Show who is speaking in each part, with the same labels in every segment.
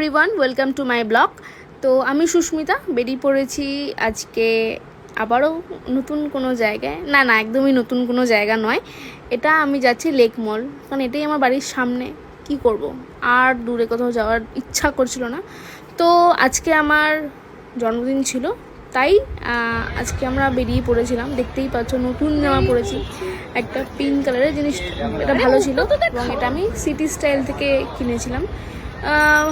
Speaker 1: Everyone, welcome to my blog. তো আমি সুস্মিতা বেরিয়ে পড়েছি আজকে আবারও নতুন কোনো জায়গায়। না একদমই নতুন কোনো জায়গা নয়, এটা আমি যাচ্ছি লেক মল, কারণ এটাই আমার বাড়ির সামনে। কি করব, আর দূরে কোথাও যাওয়ার ইচ্ছা করছিল না। তো আজকে আমার জন্মদিন ছিল, তাই আজকে আমরা বেরিয়ে পড়েছিলাম। দেখতেই পাচ্ছ নতুন জামা পরেছি, একটা পিঙ্ক কালারের জিনিস, এটা ভালো ছিল এবং এটা আমি সিটি স্টাইল থেকে কিনেছিলাম।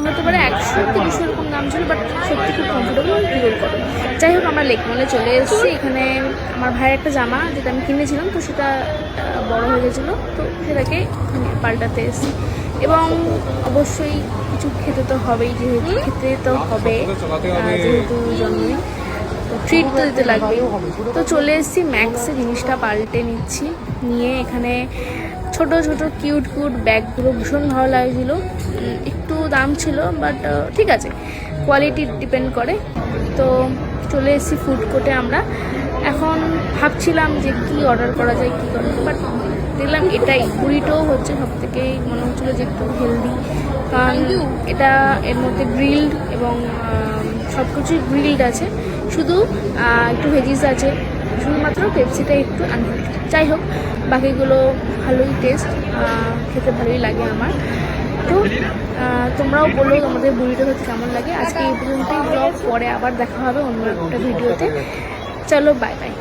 Speaker 1: হতে পারে 100 কি 200 এরকম দাম ছিল, বাট সত্যি খুব কমফোর্টেবল, পিওর কটন। যাই হোক, আমরা লেক মলে চলে এসেছি। এখানে আমার ভাইয়ের একটা জামা যেটা আমি কিনেছিলাম, তো সেটা বড় হয়ে গেছিলো, তো সেটাকে পাল্টাতে এসেছি। এবং অবশ্যই কিছু খেতে তো হবেই, যেহেতু খেতে তো হবে, যেহেতু জন্মদিন, তো ট্রিট তো দিতে লাগবে। তো চলে এসেছি ম্যাক্সে, জিনিসটা পাল্টে নিচ্ছি। নিয়ে এখানে ছোট ছোট কিউট ব্যাগগুলো ভীষণ ভালো লাগছিল। একটু দাম ছিল, বাট ঠিক আছে, কোয়ালিটি ডিপেন্ড করে। তো চলে এসেছি ফুড কোর্টে। আমরা এখন ভাবছিলাম যে কি অর্ডার করা যায়, কী করা যায়, বাট দেখলাম এটাই বুরিটো হচ্ছে সব থেকে, মনে হচ্ছিলো যে একটু হেলদি, কারণ এটা এর মধ্যে গ্রিলড এবং সব কিছুই গ্রিলড আছে, শুধু একটু ভেজিস আছে, শুধুমাত্র পেপসিটা একটু আনহেলদি। যাই হোক, বাকিগুলো ভালোই টেস্ট, খেতে ভালোই লাগে আমার। তো তোমরাও বলো তোমাদের বুরিটো হচ্ছে কেমন লাগে। আজকে এই পর্যন্তই ব্লগ, পরে আবার দেখা হবে অন্য একটা ভিডিওতে। চলো, বাই বাই।